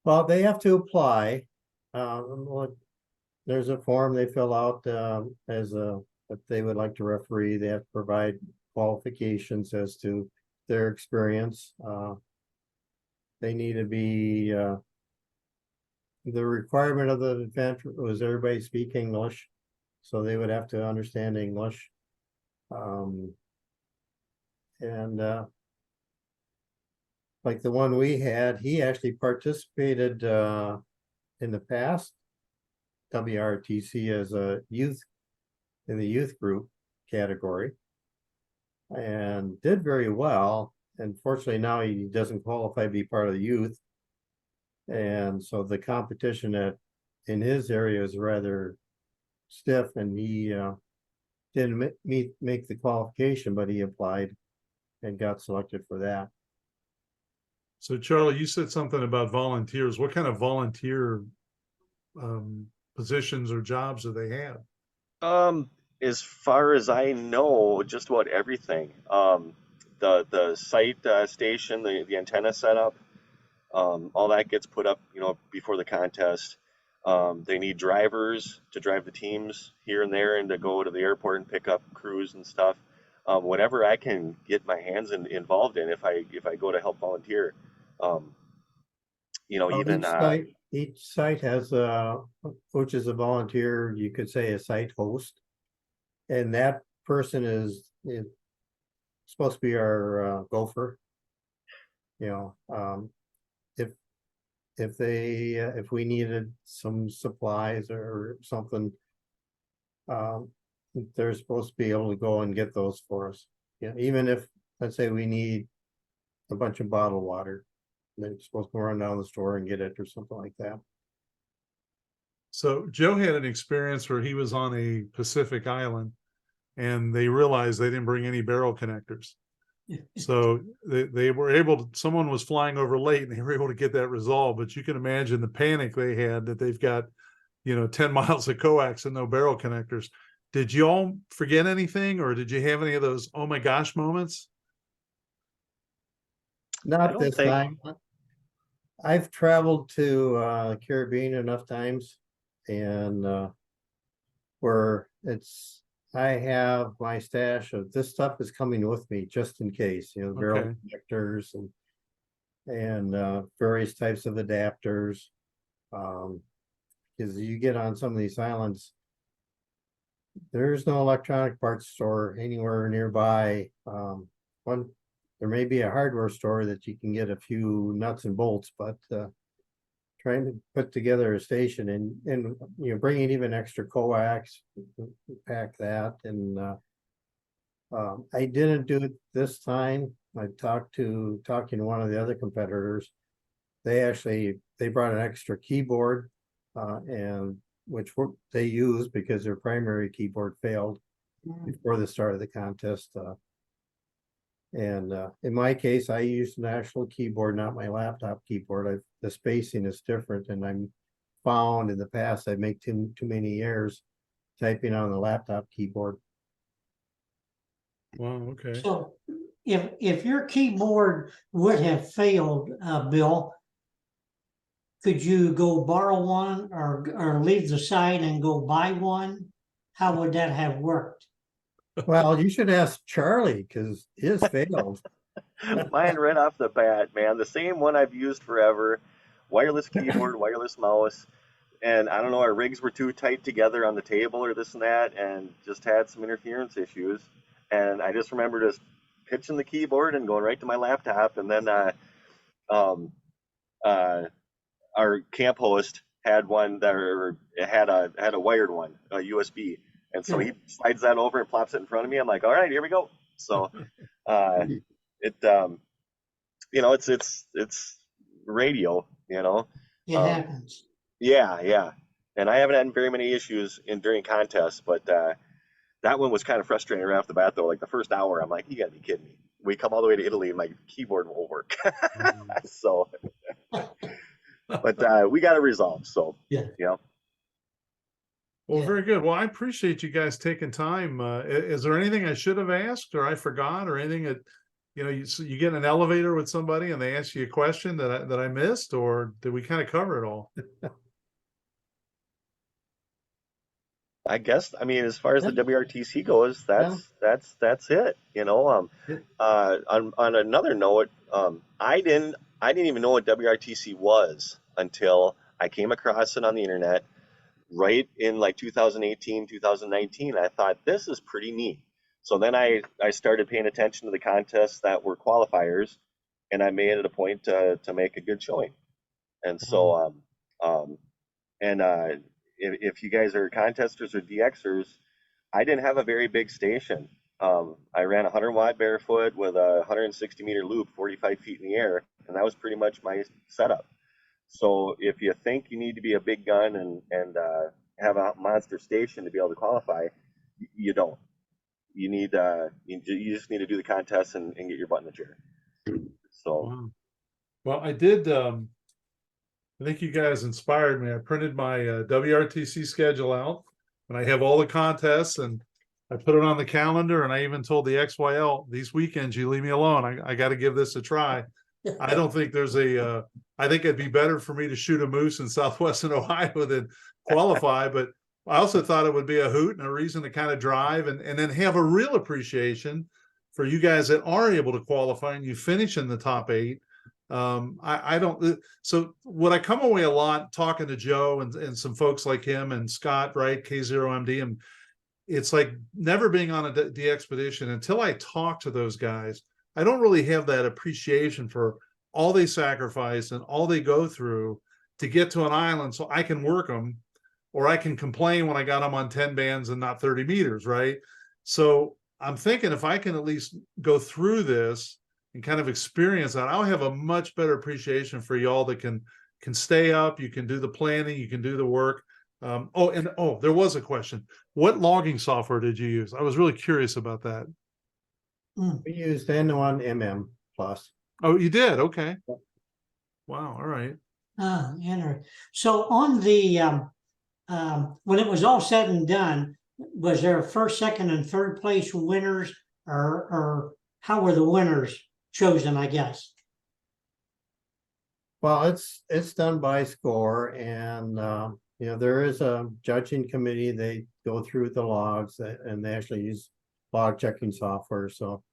Well, they have to apply. There's a form they fill out if they would like to referee. They have to provide qualifications as to their experience. They need to be the requirement of the event was everybody speak English, so they would have to understand English. And like the one we had, he actually participated in the past WRTC as a youth in the youth group category and did very well. Unfortunately, now he doesn't qualify to be part of the youth. And so the competition in his area is rather stiff, and he didn't make the qualification, but he applied and got selected for that. So Charlie, you said something about volunteers. What kind of volunteer positions or jobs do they have? As far as I know, just about everything. The site station, the antenna setup, all that gets put up, before the contest. They need drivers to drive the teams here and there and to go to the airport and pick up crews and stuff. Whatever I can get my hands involved in, if I go to help volunteer. Each site has which is a volunteer, you could say a site host, and that person is supposed to be our gopher. If we needed some supplies or something, they're supposed to be able to go and get those for us. Even if, let's say, we need a bunch of bottled water, they're supposed to run down the store and get it or something like that. So Joe had an experience where he was on a Pacific island and they realized they didn't bring any barrel connectors. So they were able to, someone was flying over late and they were able to get that resolved. But you can imagine the panic they had that they've got, 10 miles of coax and no barrel connectors. Did you all forget anything, or did you have any of those oh my gosh moments? Not this time. I've traveled to Caribbean enough times, and where it's I have my stash of this stuff is coming with me just in case, barrel Okay. connectors and various types of adapters. Because you get on some of these islands, there's no electronic parts store anywhere nearby. There may be a hardware store that you can get a few nuts and bolts, but trying to put together a station and bringing even extra coax, pack that, and I didn't do it this time. I talking to one of the other competitors. They brought an extra keyboard, and they used because their primary keyboard failed before the start of the contest. And in my case, I used an actual keyboard, not my laptop keyboard. The spacing is different, and I'm found in the past I make too many errors typing on the laptop keyboard. Wow. Okay. So if your keyboard would have failed, Bill, could you go borrow one or leave the site and go buy one? How would that have worked? Well, you should ask Charlie because his failed. Mine right off the bat, man. The same one I've used forever. Wireless keyboard, wireless mouse. And I don't know, our rigs were too tight together on the table or this and that, and just had some interference issues. And I just remember just pitching the keyboard and going right to my laptop. And then our camp host had one that had a wired one, a USB. And so he slides that over and plops it in front of me. I'm like, all right, here we go. So it's radio, It happens. Yeah. And I haven't had very many issues during contests, but that one was kind of frustrating right off the bat, though. Like the first hour, I'm like, you gotta be kidding me. We come all the way to Italy and my keyboard won't work. So, but we got it resolved. So, Yeah. Well, Yeah. very good. Well, I appreciate you guys taking time. Is there anything I should have asked or I forgot or anything that, you get in an elevator with somebody and they ask you a question that I missed, or did we kind of cover it all? I guess, I mean, as far as the WRTC goes, that's it. On another note, I didn't even know what WRTC was until I came across it on the internet right in like 2018, 2019. I thought this is pretty neat. So then I started paying attention to the contests that were qualifiers, and I made it a point to make a good showing. And so, if you guys are contesters or DXers, I didn't have a very big station. I ran 100 watt barefoot with a 160 meter loop, 45 feet in the air, and that was pretty much my setup. So if you think you need to be a big gun and have a monster station to be able to qualify, you don't. You need you just need to do the contest and get your butt in the chair. So Wow. Well, I did. I think you guys inspired me. I printed my WRTC schedule out, and I have all the contests, and I put it on the calendar. And I even told the XYL, these weekends you leave me alone. I got to give this a try. I don't think there's I think it'd be better for me to shoot a moose in southwestern Ohio than qualify, but I also thought it would be a hoot and a reason to kind of drive and then have a real appreciation for you guys that are able to qualify and you finish in the top 8. I don't, so what I come away a lot talking to Joe and some folks like him and Scott, right, K0MD, and it's like never being on a DXpedition until I talk to those guys. I don't really have that appreciation for all they sacrifice and all they go through to get to an island so I can work them, or I can complain when I got them on 10 bands and not 30 meters, right? So I'm thinking if I can at least go through this and kind of experience that, I'll have a much better appreciation for y'all that can stay up, you can do the planning, you can do the work. There was a question. What logging software did you use? I was really curious about that. We used N1MM Plus. Oh, you did? Okay. Wow. All right. So on the when it was all said and done, was there first, second, and third place winners, or how were the winners chosen, I guess? Well, it's done by score, and there is a judging committee. go through the logs and they actually use log checking software. So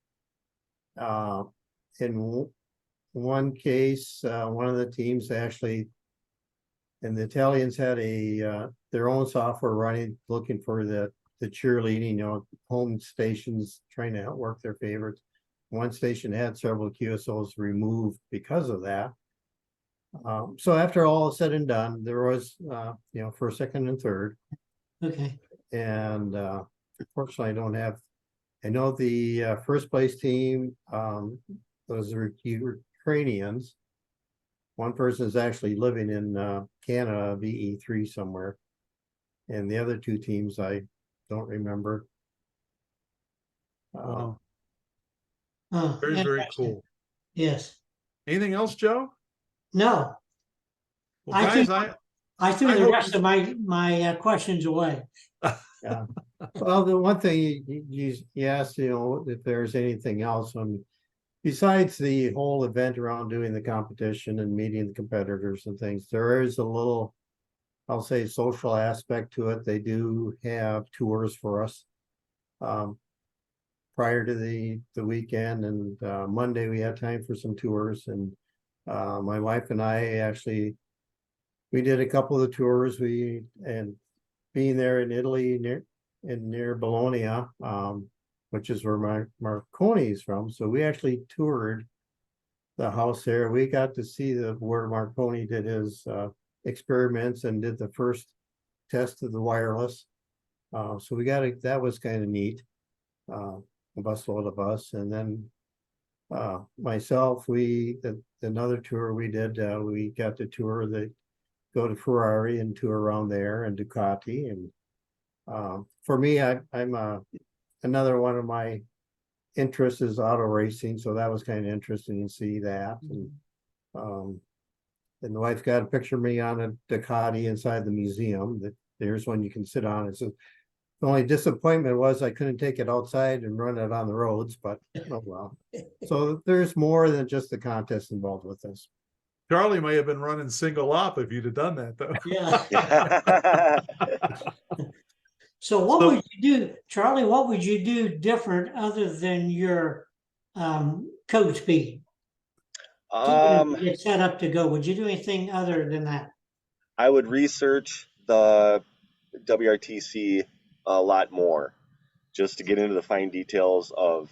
in one case, one of the teams actually, and the Italians had their own software running, looking for the cheerleading, home stations, trying to outwork their favorites. One station had several QSOs removed because of that. So after all is said and done, there was, first, second, and third. Okay. And unfortunately, I know the first place team, those are Ukrainians. One person is actually living in Canada, VE3 somewhere. And the other two teams, I don't remember. Wow. Oh, Very, very interesting. cool. Yes. Anything else, Joe? No, Well, I guys, think- I threw I the hope rest of my questions away. Yeah. Well, the one thing you asked, if there's anything else besides the whole event around doing the competition and meeting the competitors and things, there is a little, I'll say, social aspect to it. They do have tours for us prior to the weekend, and Monday we had time for some tours, and my wife and I actually, we did a couple of the tours. And being there in Italy near Bologna, which is where Marconi is from. So we actually toured the house there. We got to see where Marconi did his experiments and did the first test of the wireless. So that was kind of neat. A busload of us, and then myself, another tour we did. We got to tour go to Ferrari and tour around there, and Ducati, and for me, I'm another one of my interests is auto racing, so that was kind of interesting to see that. And the wife got a picture of me on a Ducati inside the museum. There's one you can sit on. It's the only disappointment was I couldn't take it outside and run it on the roads, but oh well. So there's more than just the contest involved with this. Charlie may have been running single op if you'd have done that, though. Yeah. So what would you do, Charlie? What would you do different other than your code speed? To get set up to go. Would you do anything other than that? I would research the WRTC a lot more, just to get into the fine details of,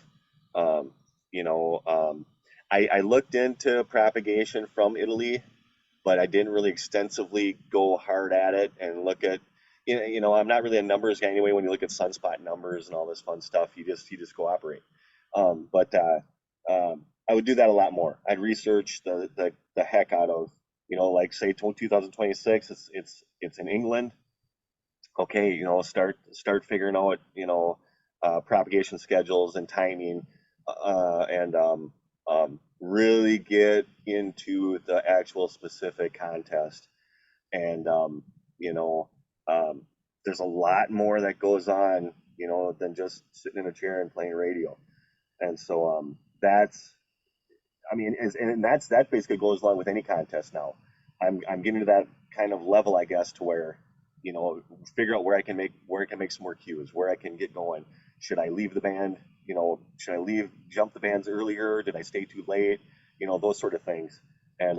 I looked into propagation from Italy, but I didn't really extensively go hard at it and look at, I'm not really a numbers guy anyway. When you look at sunspot numbers and all this fun stuff, you just go operate. But I would do that a lot more. I'd research the heck out of, like say 2026, it's in England. Okay, start figuring out, propagation schedules and timing, and really get into the actual specific contest. And there's a lot more that goes on, than just sitting in a chair and playing radio. And so that basically goes along with any contest now. I'm getting to that kind of level, I guess, to where, figure out where I can make some more cues, where I can get going. Should I leave the band? Should I jump the bands earlier? Did I stay too late? Those sort of things. And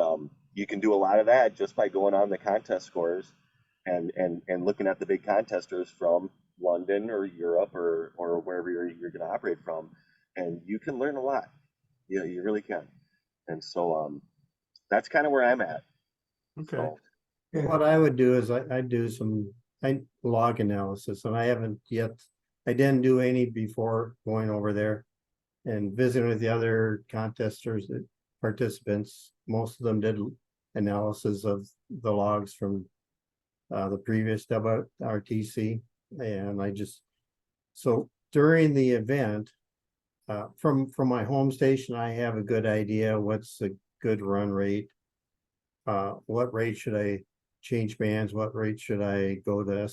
you can do a lot of that just by going on the contest scores and looking at the big contesters from London or Europe or wherever you're going to operate from, and you can learn a lot. Yeah, you really can. And so that's kind of where I'm at. Okay. So, What I would do is I do some log analysis, and I haven't yet. I didn't do any before going over there and visiting with the other participants. Most of them did analysis of the logs from the previous WRTC, and so during the event, from my home station, I have a good idea what's a good run rate. What rate should I change bands? What rate should I go to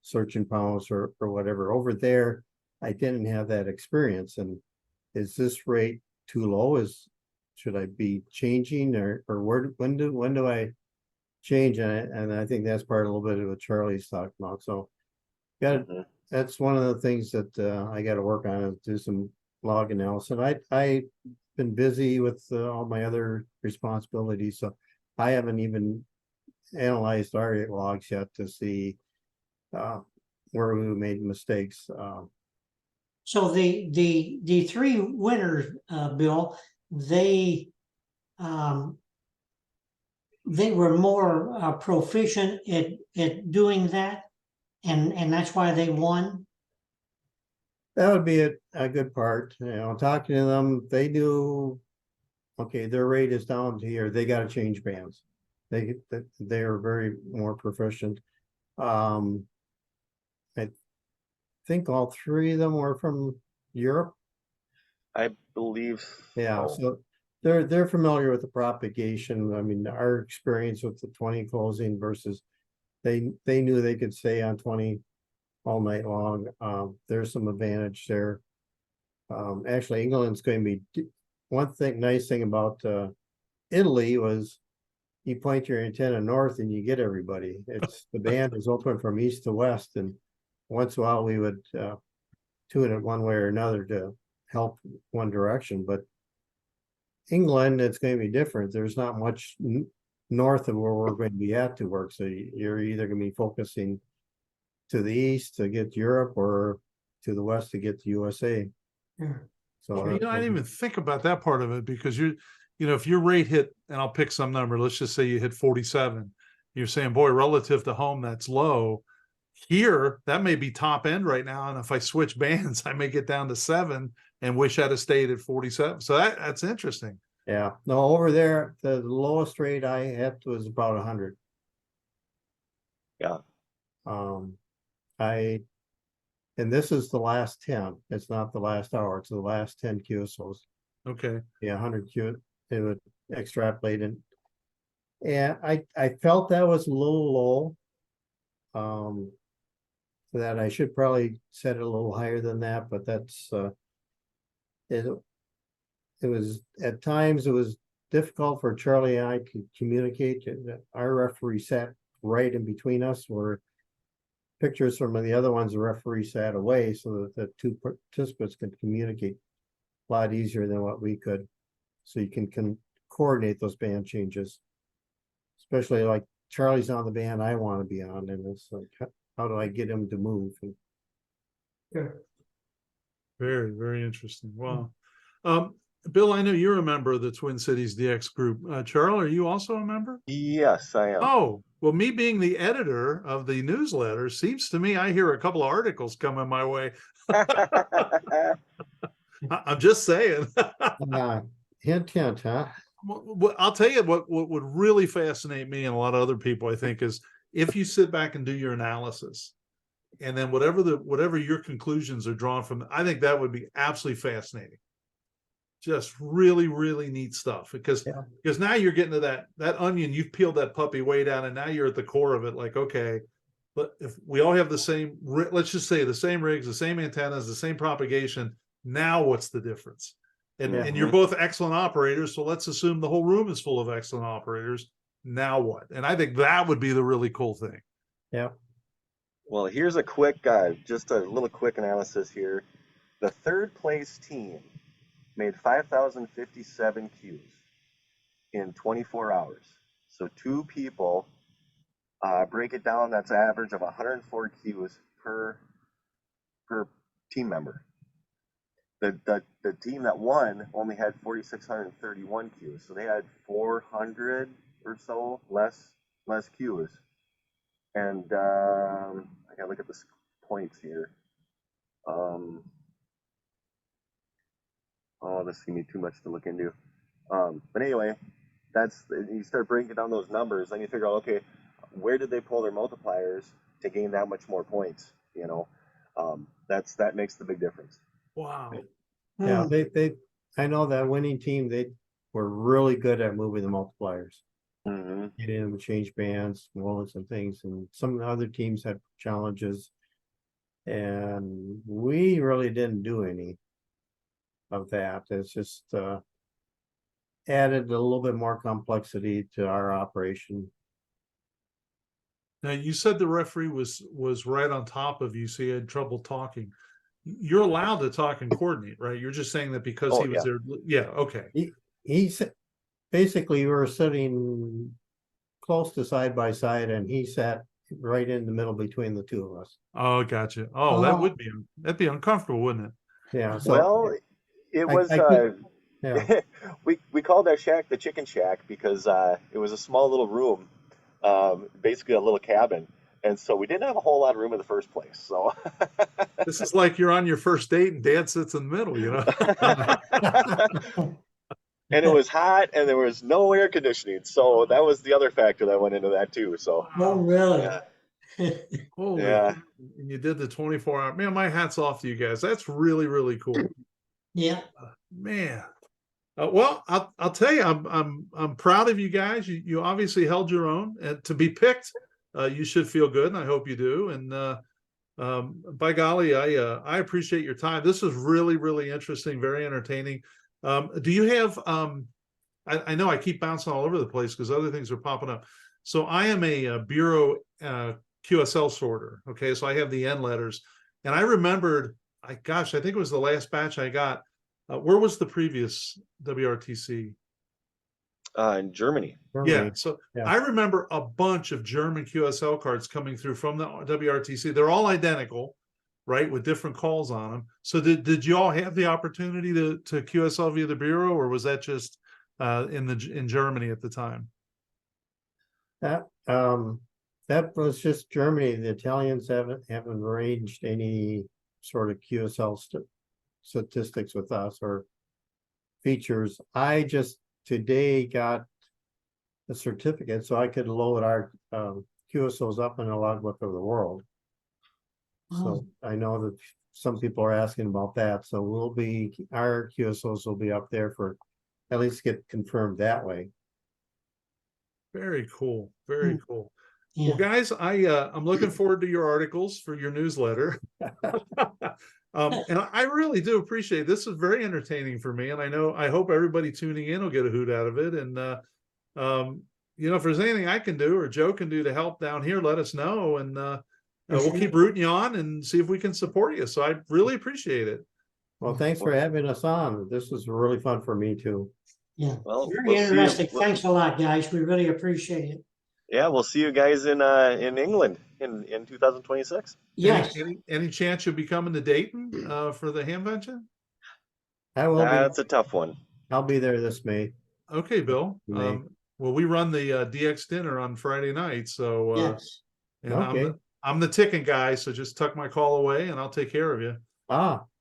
search in pounds or whatever? Over there, I didn't have that experience. And is this rate too low? Should I be changing or when do I change? And I think that's part a little bit of what Charlie's talking about. So got Mhm. that's one of the things that I got to work on is do some log analysis. I been busy with all my other responsibilities, so I haven't even analyzed our logs yet to see where we made mistakes. So the three winners, Bill, they um, they were more proficient at doing that, and that's why they won. That would be a good part. You know, talking to them, they do. Okay, their rate is down to here. They got to change bands. They are very more proficient. I think all three of them were from Europe. I believe Yeah, so. so they're familiar with the propagation. I mean, our experience with the 20 closing versus they knew they could stay on 20 all night long. There's some advantage there. Actually, England's going to be one thing. Nice thing about Italy was you point your antenna north and you get everybody. It's the band is open from east to west, and once in a while we would tune it one way or another to help one direction. But England, it's going to be different. There's not much north of where we're going to be at to work. So you're either going to be focusing to the east to get Europe or to the west to get the USA. Yeah. So Well, I didn't even think about that part of it because if your rate hit, and I'll pick some number, let's just say you hit 47, you're saying, boy, relative to home, that's low. Here, that may be top end right now. And if I switch bands, I may get down to 7 and wish I'd have stayed at 47. So that's interesting. yeah, no, over there, the lowest rate I had was about 100. Yeah. And this is the last 10. It's not the last hour. It's the last 10 QSOs. Okay. Yeah, 100 Q. It would extrapolate in. And I felt that was a little low. That I should probably set it a little higher than that, but that's it was at times it was difficult for Charlie and I to communicate. Our referee sat right in between us, where pictures from the other ones the referee sat away, so that the two participants could communicate a lot easier than what we could. So you can coordinate those band changes, especially like Charlie's on the band I want to be on, and it's like, how do I get him to move? Sure. Very, very interesting. Wow. Bill, I know you're a member of the Twin Cities DX group. Charlie, are you also a member? Yes, I am. Oh, well, me being the editor of the newsletter, seems to me I hear a couple of articles coming my way. I'm just saying. Hint, huh? Well, I'll tell you what would really fascinate me and a lot of other people, I think, is if you sit back and do your analysis, and then whatever your conclusions are drawn from, I think that would be absolutely fascinating. Just really, really neat stuff because now you're getting to that onion, you've peeled that puppy way down, and now you're at the core of it. Like, okay, but if we all have the same, let's just say the same rigs, the same antennas, the same propagation, now what's the difference? And you're both excellent operators, so let's assume the whole room is full of excellent operators. Now what? And I think that would be the really cool thing. Yeah. Well, here's a quick, just a little quick analysis here. The third place team made 5,057 Qs in 24 hours. So two people, break it down, that's an average of 104 Qs per team member. The team that won only had 4,631 Qs, so they had 400 or so less Qs. And I gotta look at the points here. This is gonna be too much to look into. But anyway, you start breaking down those numbers, then you figure out, okay, where did they pull their multipliers to gain that much more points? That makes the big difference. Wow. Yeah, I know that winning team, they were really good at moving the multipliers. Mm-hmm. Getting them to change bands, moments and things, and some other teams had challenges. And we really didn't do any of that. It's just added a little bit more complexity to our operation. Now, you said the referee was right on top of you, so you had trouble talking. You're allowed to talk and coordinate, right? You're just saying that because Oh, he was yeah. there. Yeah, okay. He said, basically, we were sitting close to side by side, and he sat right in the middle between the two of us. Oh, gotcha. Oh, that'd be uncomfortable, wouldn't it? Yeah, so Well, it was I could, yeah. we called our shack the chicken shack because it was a small little room, basically a little cabin, and so we didn't have a whole lot of room in the first place. So This is like you're on your first date and dad sits in the middle, you know? and it was hot and there was no air conditioning, so that was the other factor that went into that too. So Oh, really? yeah, Holy yeah. cow. And you did the 24-hour. Man, my hat's off to you guys. That's really, really cool. Yeah. Man. Well, I'll tell you, I'm proud of you guys. You obviously held your own, and to be picked, you should feel good, and I hope you do. And by golly, I appreciate your time. This is really, really interesting, very entertaining. Do you have? I know I keep bouncing all over the place because other things are popping up. So I am a Bureau QSL sorter. Okay, so I have the N letters, and I remembered. I think it was the last batch I got. Where was the previous WRTC? In Germany. Yeah, so Yeah. I remember a bunch of German QSL cards coming through from the WRTC. They're all identical, right, with different calls on them. So did you all have the opportunity to QSL via the Bureau, or was that just in Germany at the time? That was just Germany. The Italians haven't arranged any sort of QSL statistics with us or features. I just today got a certificate so I could load our QSOs up in a logbook of the world. So I know that some people are asking about that. So our QSOs will be up there for at least get confirmed that way. Very cool. Very cool. Yeah. Well, guys, I'm looking forward to your articles for your newsletter. And I really do appreciate it. This is very entertaining for me, and I hope everybody tuning in will get a hoot out of it. And if there's anything I can do or Joe can do to help down here, let us know, and we'll keep rooting you on and see if we can support you. So I really appreciate it. Well, thanks for having us on. This was really fun for me too. Yeah. Well, Very we'll see you- interesting. Thanks a lot, guys. We really appreciate it. Yeah, we'll see you guys in England in 2026. Yes. Any chance you'll be coming to Dayton for the Hamvention? I will That's a tough one. I'll be there this May. Okay, Bill. May. Well, we run the DX dinner on Friday night, so Yes. and Okay. I'm the ticking guy, so just tuck my call away and I'll take care of you.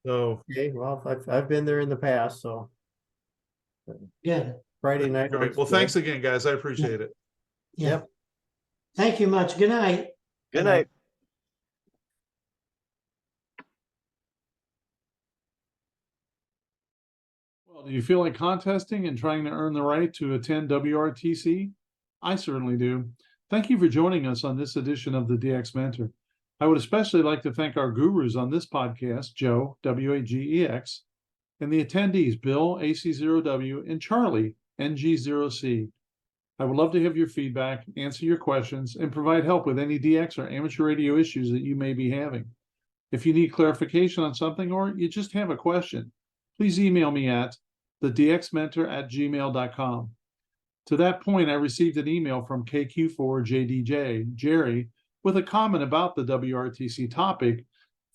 So Okay. Well, I've been there in the past, so Good. Friday night. great. Well, thanks again, guys. I appreciate it. Yeah. Yep. Thank you much. Good night. Good night. Well, do you feel like contesting and trying to earn the right to attend WRTC? I certainly do. Thank you for joining us on this edition of the DX Mentor. I would especially like to thank our gurus on this podcast, Joe, WAGEX, and the attendees, Bill, AC0W, and Charlie, NG0C. I would love to have your feedback, answer your questions, and provide help with any DX or amateur radio issues that you may be having. If you need clarification on something or you just have a question, please email me at thedxmentor@gmail.com. To that point, I received an email from KQ4JDJ, Jerry, with a comment about the WRTC topic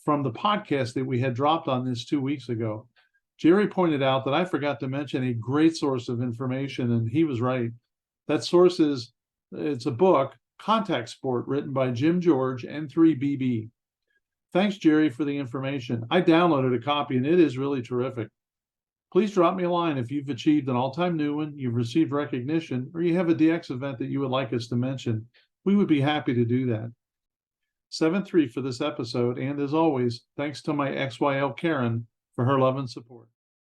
from the podcast that we had dropped on this 2 weeks ago. Jerry pointed out that I forgot to mention a great source of information, and he was right. That source it's a book, Contact Sport, written by Jim George, N3BB. Thanks, Jerry, for the information. I downloaded a copy, and it is really terrific. Please drop me a line if you've achieved an all-time new one, you've received recognition, or you have a DX event that you would like us to mention. We would be happy to do that. 7-3 for this episode, and as always, thanks to my XYL Karen for her love and support.